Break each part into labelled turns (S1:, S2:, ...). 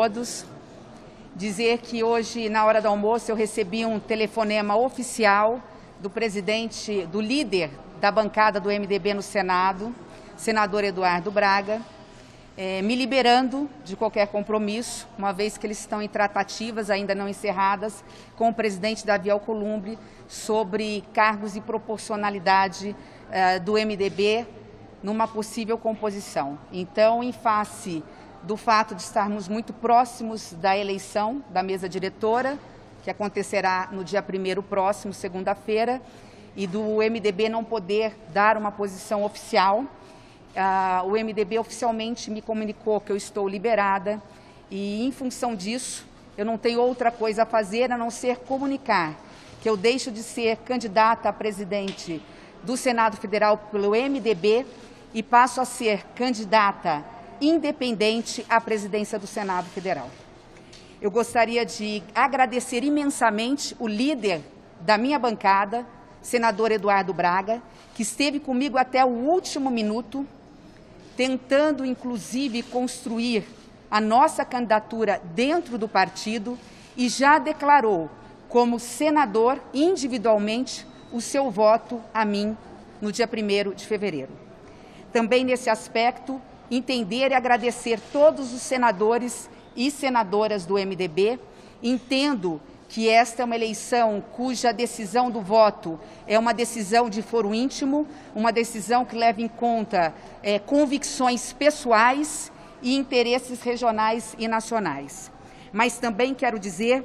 S1: Todos. Dizer que hoje, na hora do almoço, eu recebi um telefonema oficial do líder da bancada do MDB no Senado, senador Eduardo Braga, me liberando de qualquer compromisso, uma vez que eles estão em tratativas ainda não encerradas com o presidente Davi Alcolumbre sobre cargos e proporcionalidade do MDB numa possível composição. Então, em face do fato de estarmos muito próximos da eleição da mesa diretora, que acontecerá no dia 1º próximo, segunda-feira, e do MDB não poder dar uma posição oficial, o MDB oficialmente me comunicou que eu estou liberada e, em função disso, eu não tenho outra coisa a fazer a não ser comunicar que eu deixo de ser candidata a presidente do Senado Federal pelo MDB e passo a ser candidata independente à presidência do Senado Federal. Eu gostaria de agradecer imensamente o líder da minha bancada, senador Eduardo Braga, que esteve comigo até o último minuto, tentando, inclusive, construir a nossa candidatura dentro do partido e já declarou, como senador, individualmente, o seu voto a mim no dia 1º de fevereiro. Também, nesse aspecto, entender e agradecer todos os senadores e senadoras do MDB. Entendo que esta é uma eleição cuja decisão do voto é uma decisão de foro íntimo, uma decisão que leva em conta convicções pessoais e interesses regionais e nacionais. Mas também quero dizer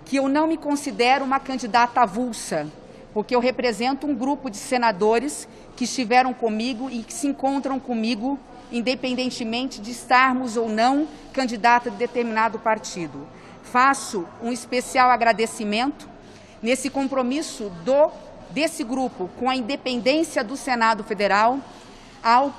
S1: que eu não me considero uma candidata avulsa, porque eu represento um grupo de senadores que estiveram comigo e que se encontram comigo independentemente de estarmos ou não candidata de determinado partido. Faço um especial agradecimento nesse compromisso desse grupo com a independência do Senado Federal ao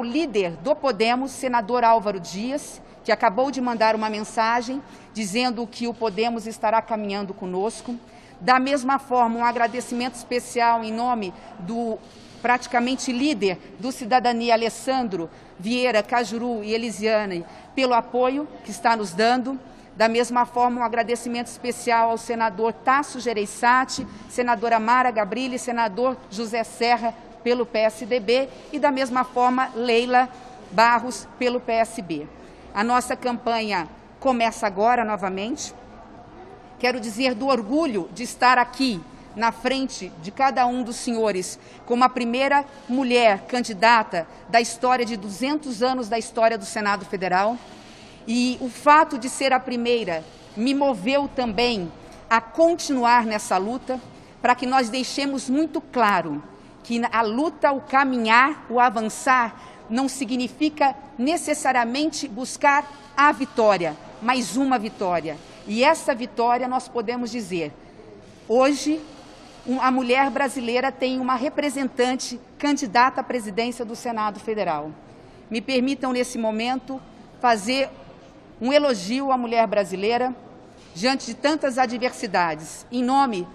S1: líder do Podemos, senador Álvaro Dias, que acabou de mandar uma mensagem dizendo que o Podemos estará caminhando conosco. Da mesma forma, um agradecimento especial em nome do praticamente líder do Cidadania, Alessandro Vieira Cajuru e Elisiane, pelo apoio que está nos dando. Da mesma forma, um agradecimento especial ao senador Tasso Gereissati, senadora Mara Gabrilli, senador José Serra, pelo PSDB, e da mesma forma, Leila Barros, pelo PSB. A nossa campanha começa agora, novamente. Quero dizer do orgulho de estar aqui, na frente de cada um dos senhores, como a primeira mulher candidata da história de 200 anos da história do Senado Federal. E o fato de ser a primeira me moveu também a continuar nessa luta, para que nós deixemos muito claro que a luta, o caminhar, o avançar, não significa necessariamente buscar a vitória, mas uma vitória. E essa vitória nós podemos dizer, hoje, a mulher brasileira tem uma representante candidata à presidência do Senado Federal. Me permitam, nesse momento, fazer um elogio à mulher brasileira diante de tantas adversidades, em nome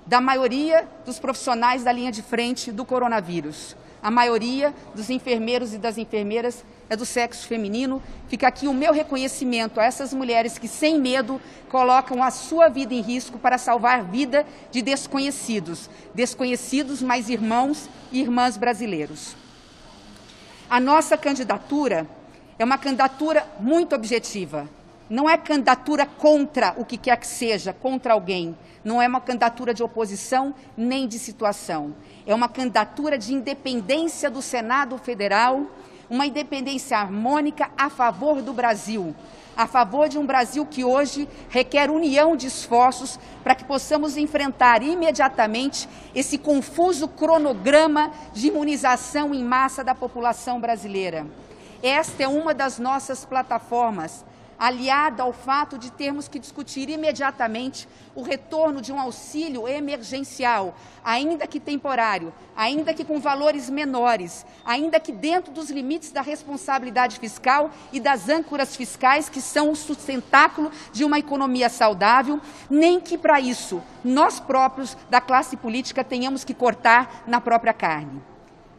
S1: da maioria dos profissionais da linha de frente do coronavírus. A maioria dos enfermeiros e das enfermeiras é do sexo feminino. Fica aqui o meu reconhecimento a essas mulheres que, sem medo, colocam a sua vida em risco para salvar a vida de desconhecidos, mas irmãos e irmãs brasileiros. A nossa candidatura é uma candidatura muito objetiva. Não é candidatura contra o que quer que seja, contra alguém. Não é uma candidatura de oposição nem de situação. É uma candidatura de independência do Senado Federal, uma independência harmônica a favor do Brasil, a favor de um Brasil que hoje requer união de esforços para que possamos enfrentar imediatamente esse confuso cronograma de imunização em massa da população brasileira. Esta é uma das nossas plataformas, aliada ao fato de termos que discutir imediatamente o retorno de um auxílio emergencial, ainda que temporário, ainda que com valores menores, ainda que dentro dos limites da responsabilidade fiscal e das âncoras fiscais que são o sustentáculo de uma economia saudável, nem que para isso nós próprios da classe política tenhamos que cortar na própria carne.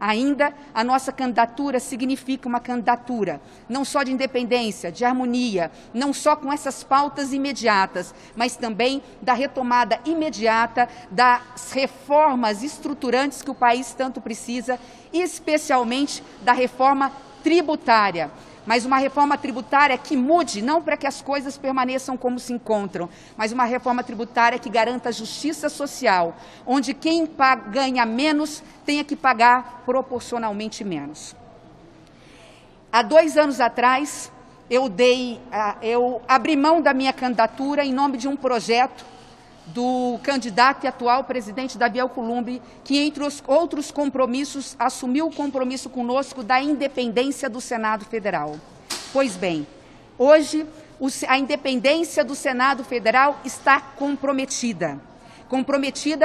S1: Ainda, a nossa candidatura significa uma candidatura não só de independência, de harmonia, não só com essas pautas imediatas, mas também da retomada imediata das reformas estruturantes que o país tanto precisa, especialmente da reforma tributária. Mas uma reforma tributária que mude, não para que as coisas permaneçam como se encontram, mas uma reforma tributária que garanta justiça social, onde quem ganha menos tenha que pagar proporcionalmente menos. Há 2 anos atrás, eu abri mão da minha candidatura em nome de um projeto do candidato e atual presidente Davi Alcolumbre, que, entre os outros compromissos, assumiu o compromisso conosco da independência do Senado Federal. Pois bem, hoje a independência do Senado Federal está comprometida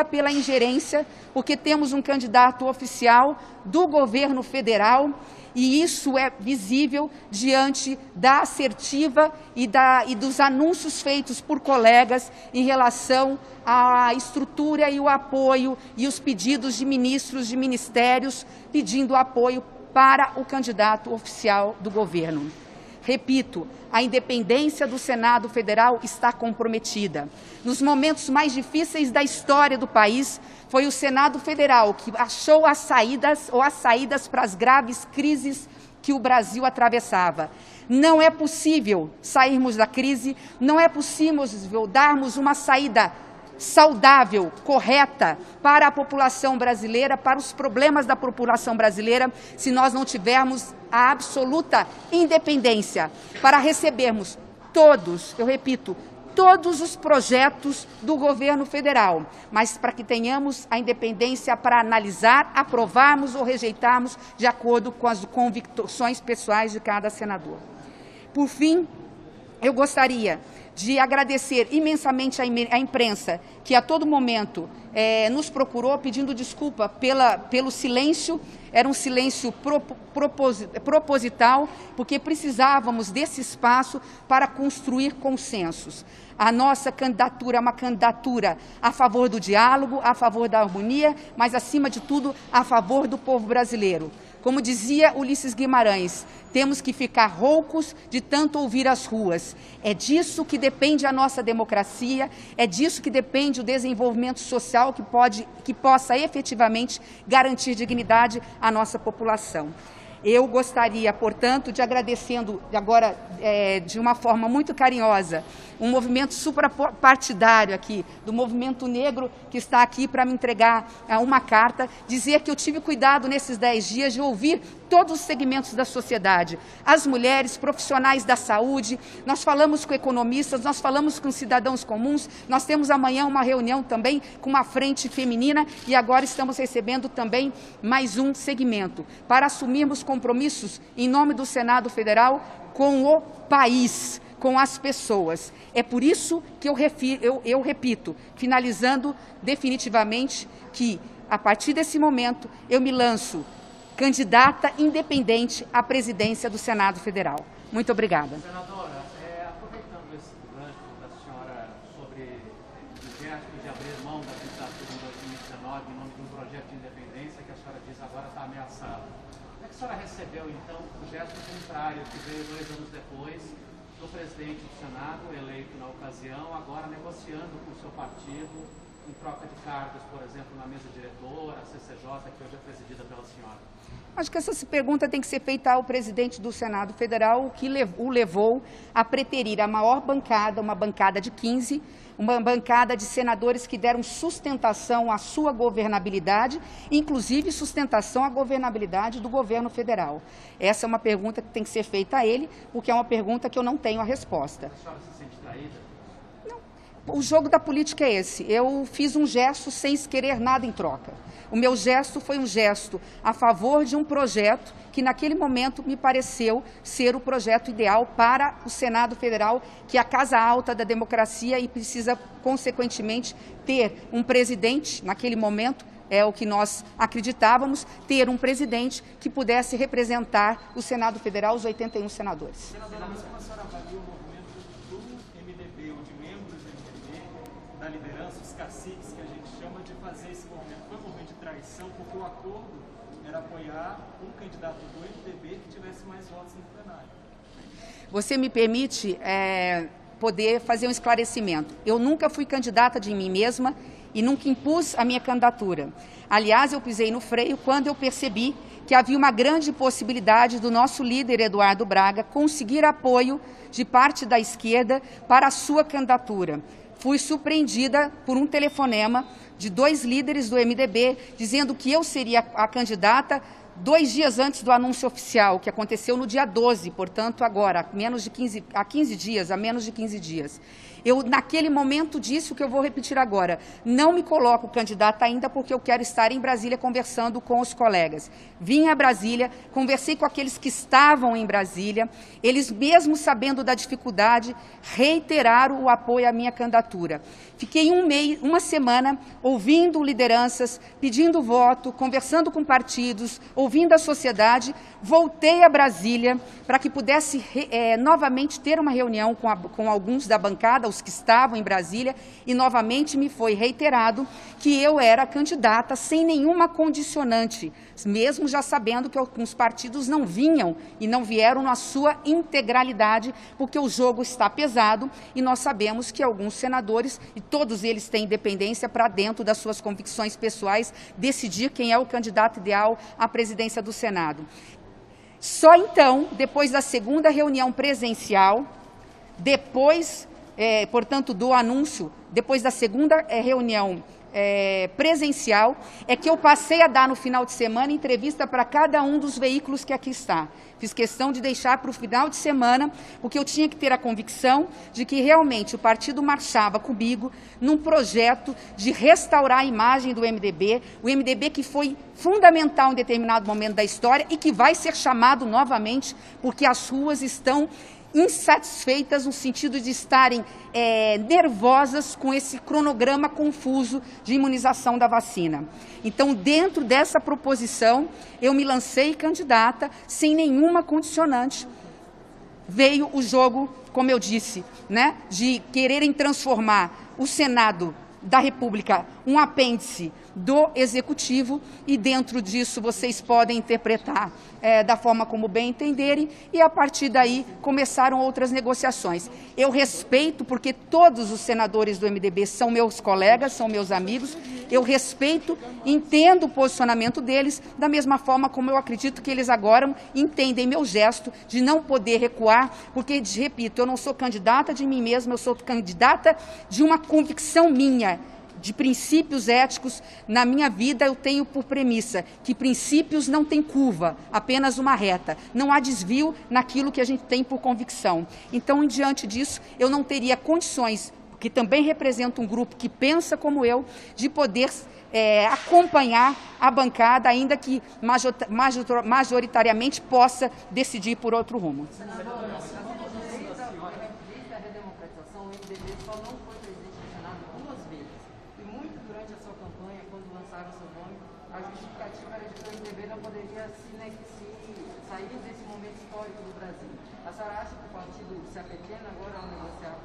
S1: pela ingerência, porque temos um candidato oficial do governo federal, e isso é visível diante da assertiva e dos anúncios feitos por colegas em relação à estrutura e o apoio e os pedidos de ministros de ministérios pedindo apoio para o candidato oficial do governo. Repito, a independência do Senado Federal está comprometida. Nos momentos mais difíceis da história do país, foi o Senado Federal que achou as saídas para as graves crises que o Brasil atravessava. Não é possível sairmos da crise, não é possível darmos uma saída saudável, correta para a população brasileira, para os problemas da população brasileira, se nós não tivermos a absoluta independência para recebermos todos, eu repito, todos os projetos do governo federal, mas para que tenhamos a independência para analisar, aprovarmos ou rejeitarmos de acordo com as convicções pessoais de cada senador. Por fim, eu gostaria de agradecer imensamente à imprensa, que a todo momento nos procurou pedindo desculpa pelo silêncio. Era um silêncio proposital, porque precisávamos desse espaço para construir consensos. A nossa candidatura é uma candidatura a favor do diálogo, a favor da harmonia, mas, acima de tudo, a favor do povo brasileiro. Como dizia Ulisses Guimarães, temos que ficar roucos de tanto ouvir as ruas. É disso que depende a nossa democracia, é disso que depende o desenvolvimento social que possa efetivamente garantir dignidade à nossa população. Eu gostaria, portanto, de agradecendo agora de uma forma muito carinhosa um movimento suprapartidário aqui, do movimento negro, que está aqui para me entregar uma carta, dizer que eu tive cuidado nesses 10 dias de ouvir todos os segmentos da sociedade, as mulheres, profissionais da saúde, nós falamos com economistas, nós falamos com cidadãos comuns, nós temos amanhã uma reunião também com uma frente feminina e agora estamos recebendo também mais um segmento, para assumirmos compromissos em nome do Senado Federal com o país, com as pessoas. É por isso que eu repito, finalizando definitivamente, que a partir desse momento eu me lanço candidata independente à presidência do Senado Federal. Muito obrigada.
S2: Senadora, aproveitando esse gancho da senhora sobre o gesto de abrir mão da candidatura em 2019 em nome de um projeto de independência que a senhora diz agora está ameaçado. Como é que a senhora recebeu, então, o gesto contrário que veio 2 anos depois do presidente do Senado, eleito na ocasião, agora negociando com o seu partido em troca de cargos, por exemplo, na mesa diretora, a CCJ, que hoje é presidida pela senhora?
S1: Acho que essa pergunta tem que ser feita ao presidente do Senado Federal, o que o levou a preterir a maior bancada, uma bancada de 15, uma bancada de senadores que deram sustentação à sua governabilidade, inclusive sustentação à governabilidade do governo federal. Essa é uma pergunta que tem que ser feita a ele, porque é uma pergunta que eu não tenho a resposta.
S2: A senhora se sente traída?
S1: O jogo da política é esse. Eu fiz um gesto sem querer nada em troca. O meu gesto foi um gesto a favor de um projeto que, naquele momento, me pareceu ser o projeto ideal para o Senado Federal, que é a casa alta da democracia e precisa, consequentemente, ter um presidente, naquele momento, é o que nós acreditávamos, ter um presidente que pudesse representar o Senado Federal, os 81 senadores.
S3: Senadora, mas como a senhora avalia o movimento do MDB, ou de membros do MDB, da liderança, os caciques que a gente chama, de fazer esse movimento? Foi um movimento de traição, porque o acordo era apoiar um candidato do MDB que tivesse mais votos no plenário.
S1: Você me permite poder fazer um esclarecimento. Eu nunca fui candidata de mim mesma e nunca impus a minha candidatura. Aliás, eu pisei no freio quando eu percebi que havia uma grande possibilidade do nosso líder, Eduardo Braga, conseguir apoio de parte da esquerda para a sua candidatura. Fui surpreendida por um telefonema de 2 líderes do MDB dizendo que eu seria a candidata 2 dias antes do anúncio oficial, que aconteceu no dia 12, portanto, agora, há menos de 15 dias. Eu, naquele momento, disse o que eu vou repetir agora. Não me coloco candidata ainda porque eu quero estar em Brasília conversando com os colegas. Vim a Brasília, conversei com aqueles que estavam em Brasília. Eles, mesmo sabendo da dificuldade, reiteraram o apoio à minha candidatura. Fiquei uma semana ouvindo lideranças, pedindo voto, conversando com partidos, ouvindo a sociedade. Voltei a Brasília para que pudesse novamente ter uma reunião com alguns da bancada, os que estavam em Brasília, e novamente me foi reiterado que eu era candidata sem nenhuma condicionante, mesmo já sabendo que alguns partidos não vinham e não vieram na sua integralidade, porque o jogo está pesado e nós sabemos que alguns senadores, e todos eles têm independência para dentro das suas convicções pessoais, decidir quem é o candidato ideal à presidência do Senado. Só então, depois da segunda reunião presencial, portanto, do anúncio, depois da segunda reunião presencial, é que eu passei a dar no final de semana entrevista para cada um dos veículos que aqui está. Fiz questão de deixar para o final de semana, porque eu tinha que ter a convicção de que realmente o partido marchava comigo num projeto de restaurar a imagem do MDB, o MDB que foi fundamental em determinado momento da história e que vai ser chamado novamente, porque as ruas estão insatisfeitas no sentido de estarem nervosas com esse cronograma confuso de imunização da vacina. Então, dentro dessa proposição, eu me lancei candidata sem nenhuma condicionante. Veio o jogo, como eu disse, né, de quererem transformar o Senado da República um apêndice do Executivo, e dentro disso vocês podem interpretar da forma como bem entenderem, e a partir daí começaram outras negociações. Eu respeito, porque todos os senadores do MDB são meus colegas, são meus amigos, eu respeito, entendo o posicionamento deles, da mesma forma como eu acredito que eles agora entendem meu gesto de não poder recuar, porque, repito, eu não sou candidata de mim mesma, eu sou candidata de uma convicção minha, de princípios éticos. Na minha vida eu tenho por premissa que princípios não têm curva, apenas uma reta. Não há desvio naquilo que a gente tem por convicção. Então, diante disso, eu não teria condições, que também representa um grupo que pensa como eu, de poder acompanhar a bancada, ainda que majoritariamente possa decidir por outro rumo.
S4: A justificativa era de que o MDB não poderia sair desse momento histórico do Brasil. A senhora acha que o partido se apetena agora ao negociar?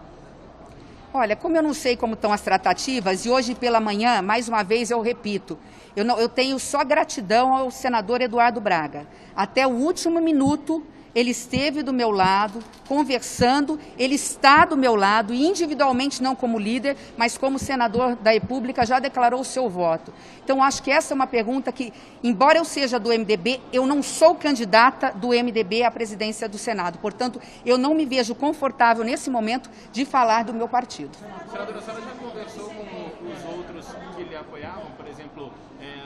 S1: Olha, como eu não sei como estão as tratativas, e hoje pela manhã, mais uma vez eu repito, eu tenho só gratidão ao senador Eduardo Braga. Até o último minuto, ele esteve do meu lado, conversando, ele está do meu lado, e individualmente não como líder, mas como senador da República, já declarou o seu voto. Então, acho que essa é uma pergunta que, embora eu seja do MDB, eu não sou candidata do MDB à presidência do Senado. Portanto, eu não me vejo confortável nesse momento de falar do meu partido.
S5: Senadora, a senhora já conversou com os outros que lhe apoiavam? Por exemplo,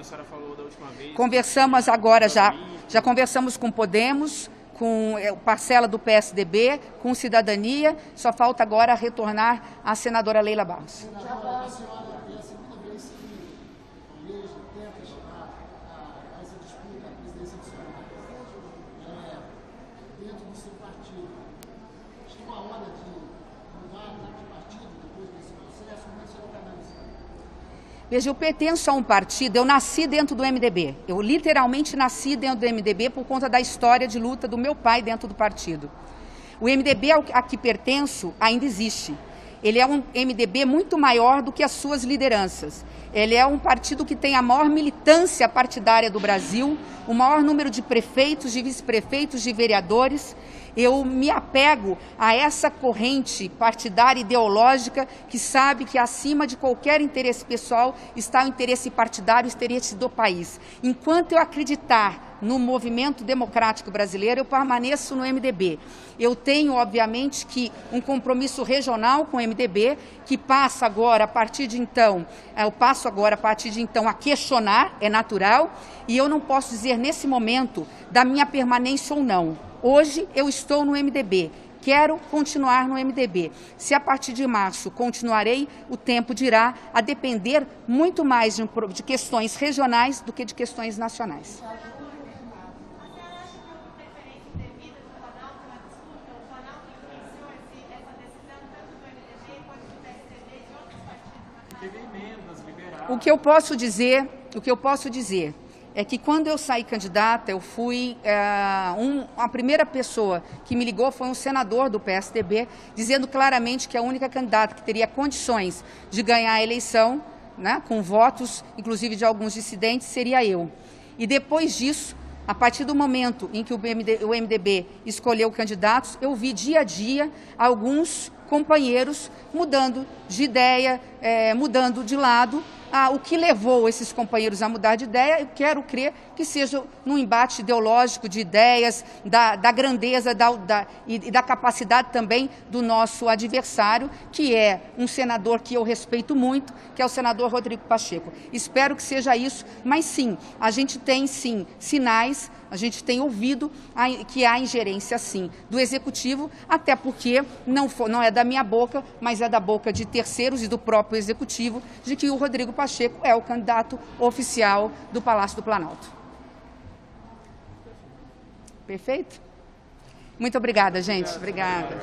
S5: a senhora falou da última vez...
S1: Conversamos agora, já conversamos com Podemos, com parcela do PSDB, com Cidadania, só falta agora retornar a senadora Leila Barros.
S6: A senhora é a segunda vez que o Leis tenta chamar essa disputa à presidência do Senado dentro do seu partido. Acho que é uma hora de mudar de partido depois desse processo, como é que a senhora está analisando?
S1: Veja, eu pertenço a um partido, eu nasci dentro do MDB, eu literalmente nasci dentro do MDB por conta da história de luta do meu pai dentro do partido. O MDB a que pertenço ainda existe. ele é um MDB muito maior do que as suas lideranças. Ele é um partido que tem a maior militância partidária do Brasil, o maior número de prefeitos, de vice-prefeitos, de vereadores. Eu me apego a essa corrente partidária ideológica que sabe que acima de qualquer interesse pessoal está o interesse partidário, o interesse do país. Enquanto eu acreditar no movimento democrático brasileiro, eu permaneço no MDB. Eu tenho, obviamente, um compromisso regional com o MDB, que passa agora, a partir de então, a questionar, é natural, e eu não posso dizer nesse momento da minha permanência ou não. Hoje eu estou no MDB, quero continuar no MDB. Se a partir de março continuarei, o tempo dirá, a depender muito mais de questões regionais do que de questões nacionais. O que eu posso dizer é que quando eu saí candidata, eu fui, a primeira pessoa que me ligou foi um senador do PSDB, dizendo claramente que a única candidata que teria condições de ganhar a eleição, né, com votos, inclusive de alguns dissidentes, seria eu. E depois disso, a partir do momento em que o MDB escolheu candidatos, eu vi dia a dia alguns companheiros mudando de ideia, mudando de lado. O que levou esses companheiros a mudar de ideia, eu quero crer que seja num embate ideológico de ideias, da grandeza e da capacidade também do nosso adversário, que é um senador que eu respeito muito, que é o senador Rodrigo Pacheco. Espero que seja isso, mas sim, a gente tem sim sinais, a gente tem ouvido que há ingerência sim do Executivo, até porque não é da minha boca, mas é da boca de terceiros e do próprio Executivo, de que o Rodrigo Pacheco é o candidato oficial do Palácio do Planalto. Perfeito? Muito obrigada, gente. Obrigada.